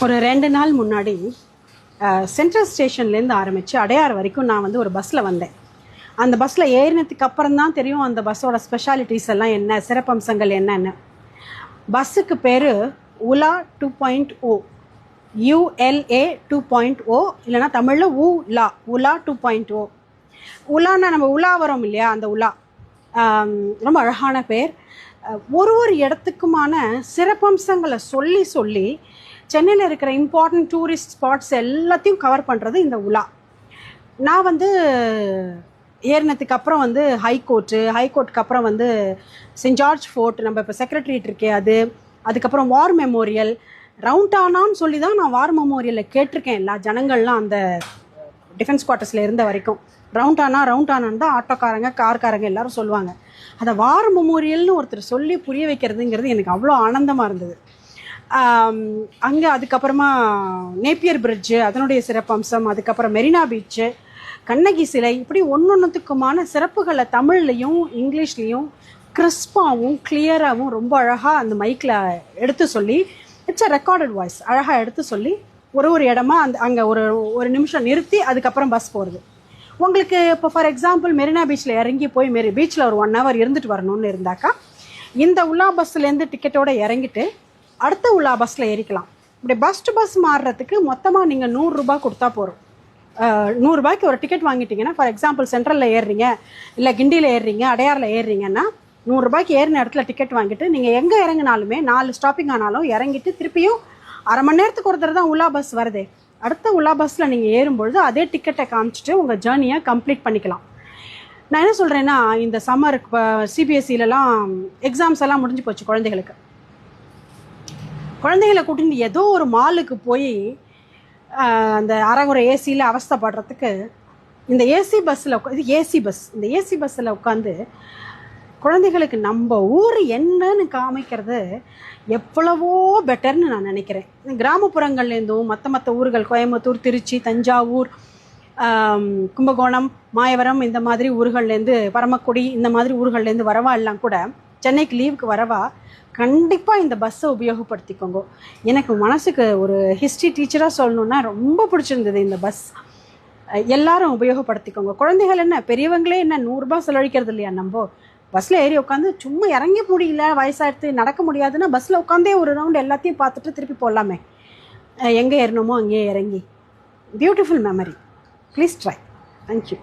ஒரு 2 நாள் முன்னாடி சென்ட்ரல் ஸ்டேஷன்லேருந்து ஆரம்பித்து அடையார் வரைக்கும் நான் வந்து ஒரு பஸ்ஸில் வந்தேன். அந்த பஸ்ஸில் ஏறினதுக்கு அப்புறம் தான் தெரியும் அந்த பஸ்ஸோட ஸ்பெஷாலிட்டிஸ் எல்லாம் என்ன, சிறப்பம்சங்கள் என்னென்ன. பஸ்ஸுக்கு பேர் உலா 2.0, ULA 2.0, இல்லைனா தமிழில் உலா 2.0. உலான்னா நம்ம உலா வரோம் இல்லையா, அந்த உலா ரொம்ப அழகான பேர். ஒரு இடத்துக்குமான சிறப்பம்சங்களை சொல்லி சென்னையில் இருக்கிற இம்பார்ட்டன்ட் டூரிஸ்ட் ஸ்பாட்ஸ் எல்லாத்தையும் கவர் பண்ணுறது இந்த உலா. நான் வந்து ஏறினதுக்கு அப்புறம் வந்து ஹைகோர்ட்டுக்கு அப்புறம் வந்து சென்ட் ஜார்ஜ் ஃபோர்ட், நம்ம இப்போ செக்ரட்டரியேட் இருக்கே அதுக்கப்புறம் வார் மெமோரியல், ரவுண்டானான்னு சொல்லி தான் நான் வார் மெமோரியலில் கேட்டிருக்கேன். எல்லா ஜனங்கள்லாம் அந்த டிஃபென்ஸ் குவார்ட்டர்ஸில் இருந்த வரைக்கும் ரவுண்டானான்னு தான் ஆட்டோக்காரங்க கார்காரங்க எல்லாரும் சொல்லுவாங்க. அதை வார் மெமோரியல்னு ஒருத்தர் சொல்லி புரிய வைக்கிறதுங்கிறது எனக்கு அவ்வளோ ஆனந்தமாக இருந்தது. அங்கே அதுக்கப்புறமா நேப்பியர் பிரிட்ஜு அதனுடைய சிறப்பம்சம், அதுக்கப்புறம் மெரினா பீச்சு, கண்ணகி சிலை, இப்படி ஒன்றொன்றுத்துக்குமான சிறப்புகளை தமிழ்லையும் இங்கிலீஷ்லேயும் கிறிஸ்பாகவும் கிளியராகவும் ரொம்ப அழகாக அந்த மைக்கில் எடுத்து சொல்லி, இட்ஸ் அ ரெக்கார்டட் வாய்ஸ், அழகாக எடுத்து சொல்லி ஒரு இடமா அங்கே ஒரு நிமிஷம் நிறுத்தி அதுக்கப்புறம் பஸ் போகிறது. உங்களுக்கு இப்போ ஃபார் எக்ஸாம்பிள் மெரினா பீச்சில் இறங்கி போய் பீச்சில் ஒரு 1 hour இருந்துட்டு வரணும்னு இருந்தாக்கா இந்த உலா பஸ்ஸுலேருந்து டிக்கெட்டோடு இறங்கிட்டு அடுத்த உலா பஸ்ஸில் ஏறிக்கலாம். இப்படி பஸ் டு பஸ் மாறுறதுக்கு மொத்தமாக நீங்கள் 100 ரூபா கொடுத்தா போகிறோம். 100 ரூபாய்க்கு ஒரு டிக்கெட் வாங்கிட்டீங்கன்னா, ஃபார் எக்ஸாம்பிள் சென்ட்ரலில் ஏறுறீங்க, இல்லை கிண்டியில் ஏறுறீங்க, அடையாரில் ஏறுறீங்கன்னா 100 ரூபாய்க்கு ஏறின இடத்துல டிக்கெட் வாங்கிட்டு நீங்கள் எங்கே இறங்கினாலுமே 4 ஸ்டாப்பிங் ஆனாலும் இறங்கிட்டு திருப்பியும் அரை மணி நேரத்துக்கு ஒருத்தர் தான் உலா பஸ் வருதே, அடுத்த உலா பஸ்ஸில் நீங்கள் ஏறும்பொழுது அதே டிக்கெட்டை காமிச்சிட்டு உங்கள் ஜேர்னியை கம்ப்ளீட் பண்ணிக்கலாம். நான் என்ன சொல்கிறேன்னா, இந்த சம்மர் இப்போ சிபிஎஸ்சிலலாம் எக்ஸாம்ஸ் எல்லாம் முடிஞ்சு போச்சு. குழந்தைகளை கூட்டிட்டு ஏதோ ஒரு மாலுக்கு போய் அந்த அரைகுறை ஏசியில் அவஸ்தைப்படுறதுக்கு இந்த ஏசி பஸ்ஸில் இந்த ஏசி பஸ்ஸில் உட்காந்து குழந்தைகளுக்கு நம்ம ஊர் என்னன்னு காமிக்கிறது எவ்வளவோ பெட்டர்னு நான் நினைக்கிறேன். கிராமப்புறங்கள்லேருந்தும் மற்ற ஊர்கள், கோயம்புத்தூர், திருச்சி, தஞ்சாவூர், கும்பகோணம், மாயவரம், இந்த மாதிரி ஊர்கள்லேருந்து, பரமக்குடி, இந்த மாதிரி ஊர்கள்லேருந்து வரவா எல்லாம் கூட சென்னைக்கு லீவுக்கு வரவா கண்டிப்பாக இந்த பஸ்ஸை உபயோகப்படுத்திக்கோங்க. எனக்கு மனசுக்கு ஒரு ஹிஸ்ட்ரி டீச்சராக சொல்லணுன்னா ரொம்ப பிடிச்சிருந்தது இந்த பஸ். எல்லாரும் உபயோகப்படுத்திக்கோங்க. குழந்தைகள் என்ன, பெரியவங்களே என்ன, 100 ரூபா செலவழிக்கிறது இல்லையா? நம்ம பஸ்ஸில் ஏறி உட்காந்து சும்மா இறங்கி முடியல, வயசாகிடுத்து, நடக்க முடியாதுன்னா பஸ்ஸில் உட்காந்தே ஒரு ரவுண்ட் எல்லாத்தையும் பார்த்துட்டு திருப்பி போடலாமே. எங்கே ஏறணுமோ அங்கேயே இறங்கி. Beautiful memory. Please try. Thank you.